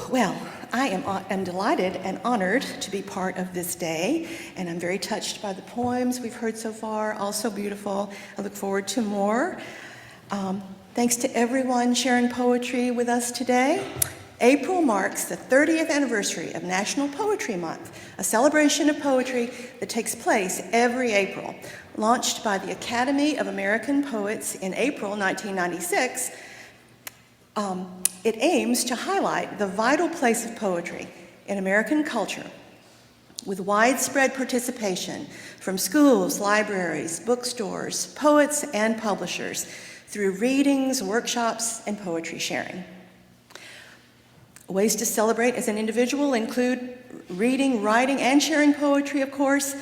Well, I am delighted and honored to be part of this day, and I'm very touched by the poems we've heard so far, also beautiful. I look forward to more. Thanks to everyone sharing poetry with us today. April marks the 30th anniversary of National Poetry Month, a celebration of poetry that takes place every April. Launched by the Academy of American Poets in April 1996, it aims to highlight the vital place of poetry in American culture with widespread participation from schools, libraries, bookstores, poets, and publishers through readings, workshops, and poetry sharing. Ways to celebrate as an individual include reading, writing, and sharing poetry, of course,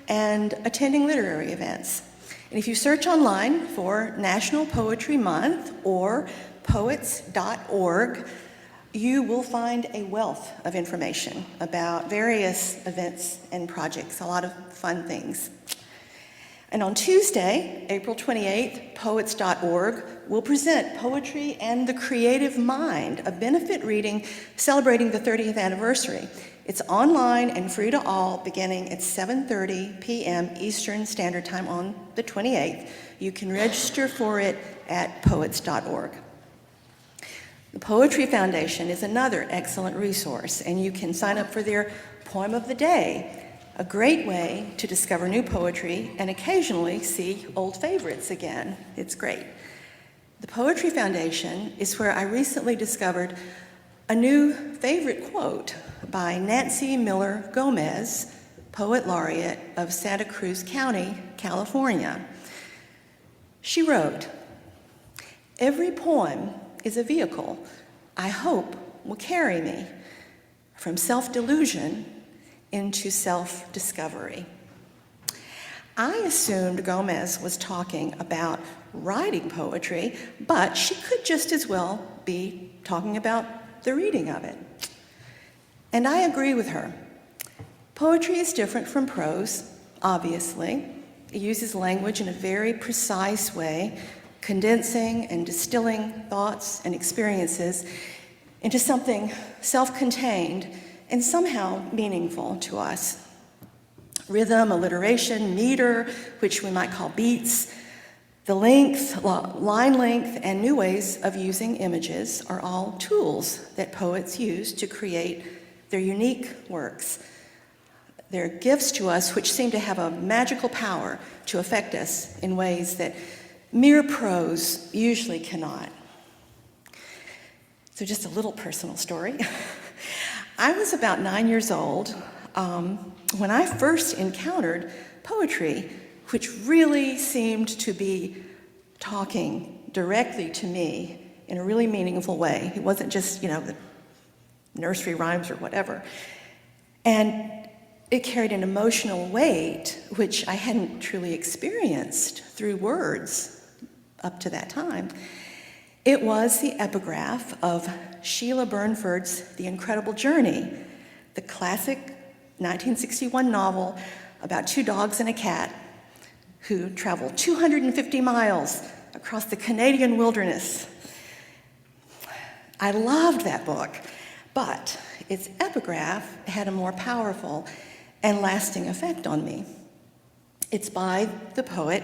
and attending literary events. And if you search online for National Poetry Month or poets.org, you will find a wealth of information about various events and projects, a lot of fun things. And on Tuesday, April 28th, poets.org will present Poetry and the Creative Mind, a benefit reading celebrating the 30th anniversary. It's online and free to all, beginning at 7:30 p.m. Eastern Standard Time on the 28th. You can register for it at poets.org. The Poetry Foundation is another excellent resource, and you can sign up for their Poem of the Day, a great way to discover new poetry and occasionally see old favorites again. It's great. The Poetry Foundation is where I recently discovered a new favorite quote by Nancy Miller Gomez, Poet Laureate of Santa Cruz County, California. She wrote, "Every poem is a vehicle I hope will carry me from self-delusion into self-discovery." I assumed Gomez was talking about writing poetry, but she could just as well be talking about the reading of it. And I agree with her. Poetry is different from prose, obviously. It uses language in a very precise way, condensing and distilling thoughts and experiences into something self-contained and somehow meaningful to us. Rhythm, alliteration, meter, which we might call beats, the length, line length, and new ways of using images are all tools that poets use to create their unique works. They're gifts to us which seem to have a magical power to affect us in ways that mere prose usually cannot. So just a little personal story. I was about 9 years old when I first encountered poetry, which really seemed to be talking directly to me in a really meaningful way. It wasn't just, the nursery rhymes or whatever. And it carried an emotional weight which I hadn't truly experienced through words up to that time. It was the epigraph of Sheila Burnford's The Incredible Journey, the classic 1961 novel about two dogs and a cat who travel 250 miles across the Canadian wilderness. I loved that book, but its epigraph had a more powerful and lasting effect on me. It's by the poet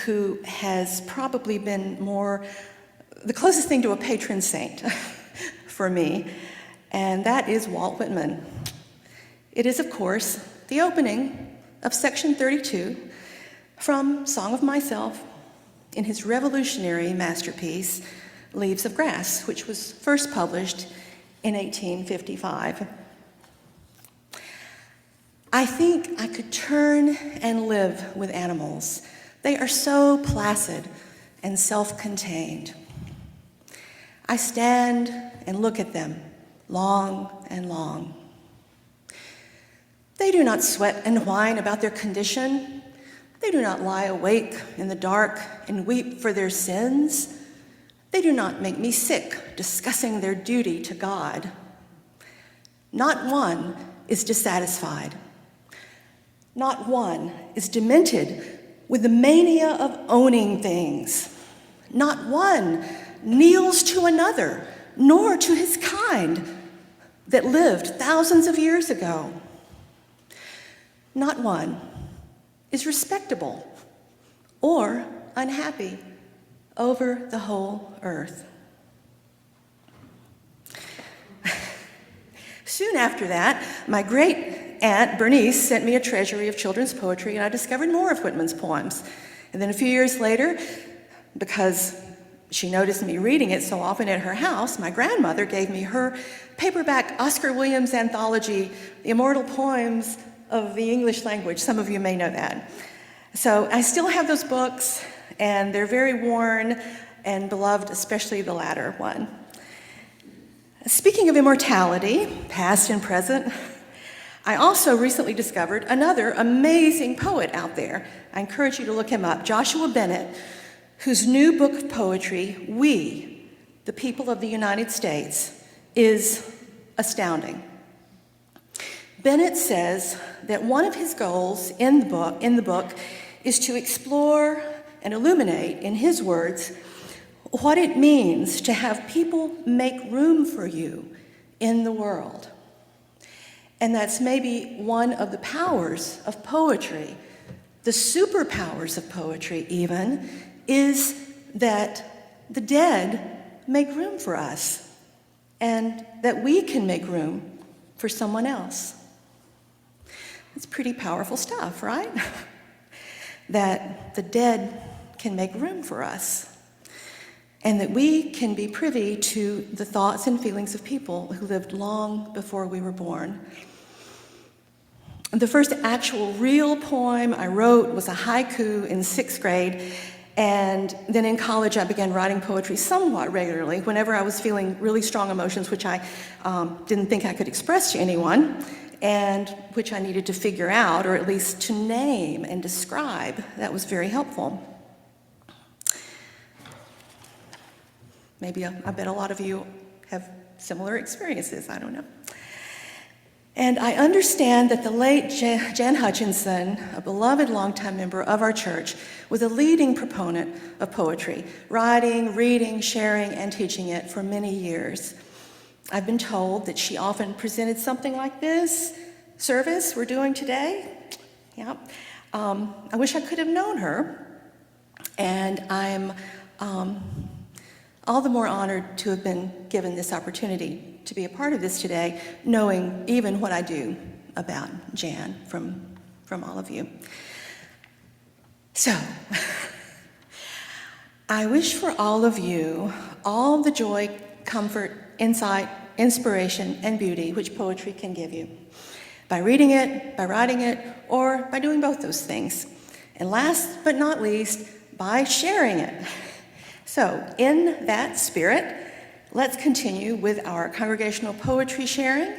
who has probably been the closest thing to a patron saint for me, and that is Walt Whitman. It is, of course, the opening of section 32 from Song of Myself in his revolutionary masterpiece, Leaves of Grass, which was first published in 1855. I think I could turn and live with animals. They are so placid and self-contained. I stand and look at them long and long. They do not sweat and whine about their condition. They do not lie awake in the dark and weep for their sins. They do not make me sick discussing their duty to God. Not one is dissatisfied. Not one is demented with the mania of owning things. Not one kneels to another, nor to his kind, that lived thousands of years ago. Not one is respectable or unhappy over the whole earth. Soon after that, my great aunt Bernice sent me a treasury of children's poetry, and I discovered more of Whitman's poems. And then a few years later, because she noticed me reading it so often at her house, my grandmother gave me her paperback Oscar Williams anthology, The Immortal Poems of the English Language. Some of you may know that. So I still have those books, and they're very worn and beloved, especially the latter one. Speaking of immortality, past and present, I also recently discovered another amazing poet out there. I encourage you to look him up, Joshua Bennett, whose new book of poetry, We, the People of the United States, is astounding. Bennett says that one of his goals in the book is to explore and illuminate, in his words, what it means to have people make room for you in the world. And that's maybe one of the powers of poetry, the superpowers of poetry even, is that the dead make room for us and that we can make room for someone else. It's pretty powerful stuff, right? That the dead can make room for us and that we can be privy to the thoughts and feelings of people who lived long before we were born. The first actual real poem I wrote was a haiku in 6th grade, and then in college I began writing poetry somewhat regularly whenever I was feeling really strong emotions, which I didn't think I could express to anyone, and which I needed to figure out, or at least to name and describe. That was very helpful. Maybe I bet a lot of you have similar experiences, I don't know. And I understand that the late Jan Hutchinson, a beloved longtime member of our church, was a leading proponent of poetry, writing, reading, sharing, and teaching it for many years. I've been told that she often presented something like this service we're doing today. Yeah. I wish I could have known her, and I'm all the more honored to have been given this opportunity to be a part of this today, knowing even what I do about Jan from all of you. So, I wish for all of you all the joy, comfort, insight, inspiration, and beauty which poetry can give you, by reading it, by writing it, or by doing both those things. And last but not least, by sharing it. So, in that spirit, let's continue with our congregational poetry sharing.